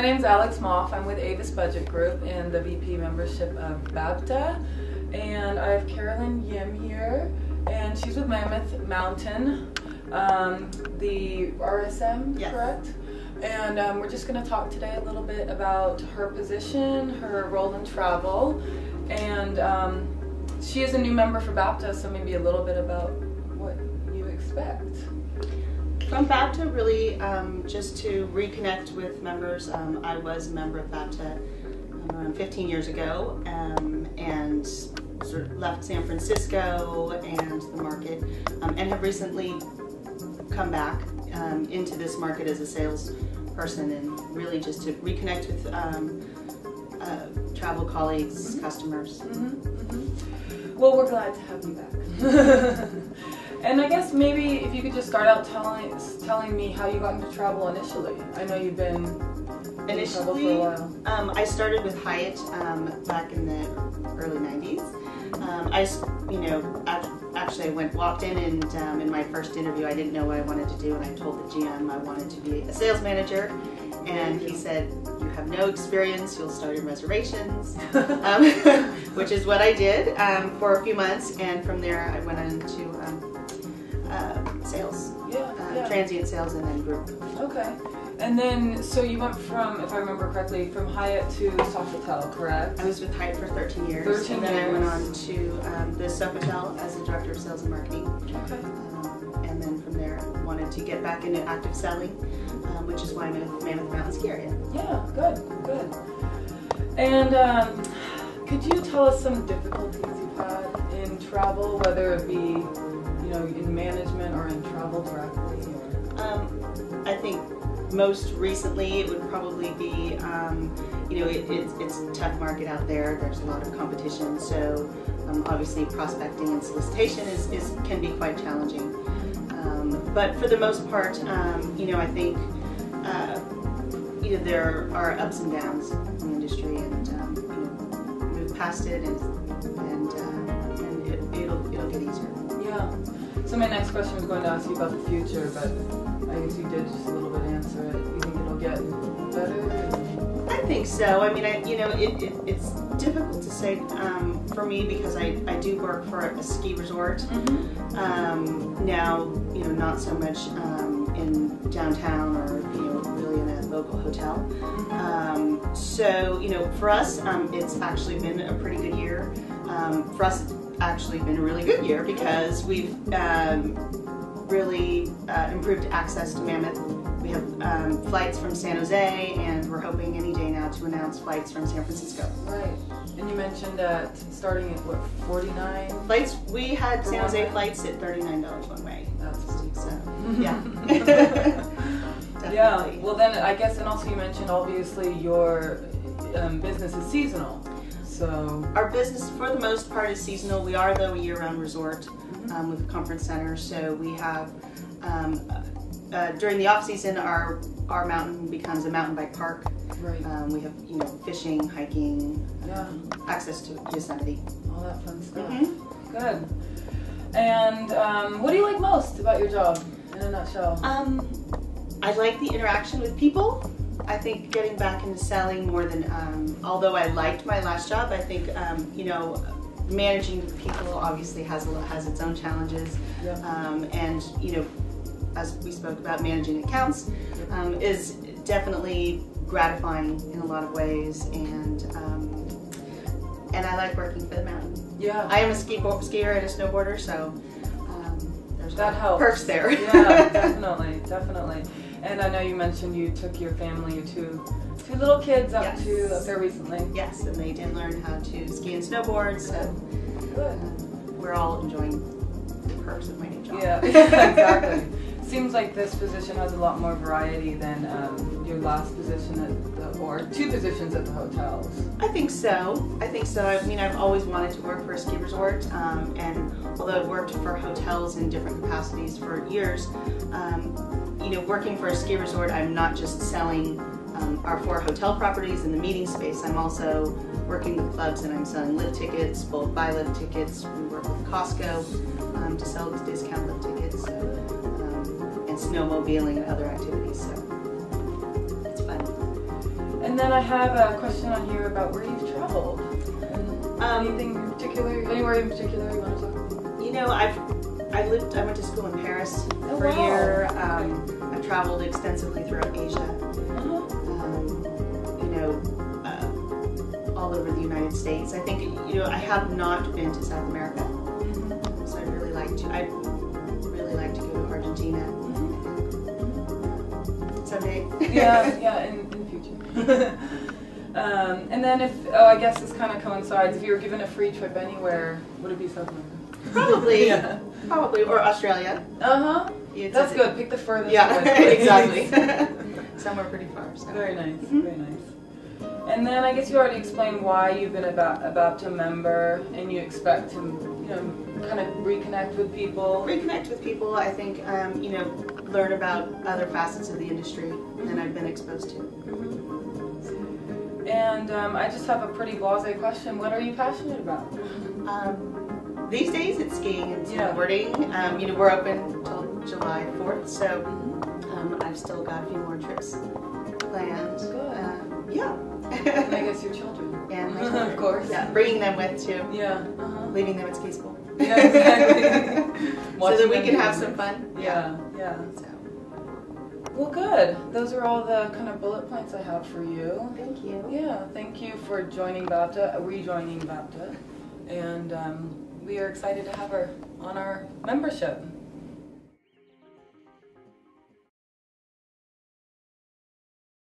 name's Alex Maufe. I'm with Avis Budget Group in the VP membership of BABTA. And I have Carolyn Yim here, and she's with Mammoth Mountain, the RSM, yes. Correct? And we're just going to talk today a little bit about her position, her role in travel, and she is a new member for BABTA, so maybe a little bit about what you expect. From BABTA, really just to reconnect with members. I was a member of BABTA around 15 years ago, and sort of left San Francisco and the market, and have recently come back into this market as a salesperson, and really just to reconnect with travel colleagues, customers. Well, we're glad to have you back. And I guess maybe if you could just start out telling me how you got into travel initially. I know you've been in travel for a while. I started with Hyatt back in the early 90s. Actually I walked in, and in my first interview I didn't know what I wanted to do, and I told the GM I wanted to be a sales manager, and he said, "You have no experience, you'll start in reservations," which is what I did for a few months, and from there I went into sales, transient sales, and then group. Okay. And then, so you went from, if I remember correctly, from Hyatt to Sofitel, correct? I was with Hyatt for 13 years. 13 and then years. I went on to the Sofitel as the Director of Sales and Marketing. Okay. And then from there, I wanted to get back into active selling, which is why I moved to Mammoth Mountain Ski Area. Yeah, good. And could you tell us some difficulties you've had in travel, whether it be, in management or in travel directly? Or? I think most recently it would probably be, it's a tough market out there. There's a lot of competition, so obviously prospecting and solicitation can be quite challenging. But for the most part, I think there are ups and downs in the industry, and move past it, and it'll get easier. Yeah. So my next question was going to ask you about the future, but I guess you did just a little bit answer it. You think it'll get better? I think so. I mean, it's difficult to say for me, because I do work for a ski resort. Now, not so much in downtown or really in a local hotel. So for us, it's actually been a pretty good year. For us, it's actually been a really good year because we've really improved access to Mammoth. We have flights from San Jose, and we're hoping any day now to announce flights from San Francisco. Right. And you mentioned that starting at what, 49? Flights, we had San Jose flights at $39 one way. That's steep. So, yeah. Yeah, well then I guess, and also you mentioned obviously your business is seasonal. So our business for the most part is seasonal. We are though a year-round resort with a conference center, so we have during the off season our mountain becomes a mountain bike park. Right. We have fishing, hiking, access to Yosemite. All that fun stuff. Good. And what do you like most about your job in a nutshell? I like the interaction with people. I think getting back into selling more than, although I liked my last job, I think, managing people obviously has its own challenges. And, as we spoke about, managing accounts is definitely gratifying in a lot of ways, and I like working for the mountain. Yeah. I am a skier and a snowboarder, so there's that helps. Perks there. Yeah, definitely. And I know you mentioned you took your family, your two little kids up there recently. Yes, and they did learn how to ski and snowboard, so we're all enjoying the perks of my new job. Yeah, exactly. Seems like this position has a lot more variety than your last position or two positions at the hotels. I think so. I mean, I've always wanted to work for a ski resort, and although I've worked for hotels in different capacities for years, working for a ski resort, I'm not just selling our 4 hotel properties in the meeting space. I'm also working with clubs, and I'm selling lift tickets, bulk buy lift tickets. We work with Costco to sell discount lift tickets, and snowmobiling and other activities. So it's fun. And then I have a question on here about where you've traveled. Anything in particular, anywhere in particular you want to talk about? You know, I went to school in Paris for a year. I've traveled extensively throughout Asia. You know, all over the United States. I think, you know, I have not been to South America, so I'd really like to. I'd really like to go to Argentina someday. Yeah, in the future. And then I guess this kind of coincides, if you were given a free trip anywhere, would it be South America? Probably, yeah. Probably, or Australia. That's good, pick the furthest. Yeah, exactly. Somewhere pretty far. So. Very nice, very nice. And then I guess you already explained why you've been a BABTA member, and you expect to, you know, kind of reconnect with people. Reconnect with people, I think, you know, learn about other facets of the industry than I've been exposed to. And I just have a pretty blasé question. What are you passionate about? These days it's skiing and snowboarding. You know, we're open until July 4th, so I've still got a few more trips planned. Good. Yeah. And I guess your children. And my children. Of course. Yeah, bringing them with too. Yeah. Leaving them at ski school. Yeah, exactly. So that we can have some fun. Yeah. So. Well, good. Those are all the kind of bullet points I have for you. Thank you. Yeah, thank you for joining BABTA, rejoining BABTA, and we are excited to have her on our membership.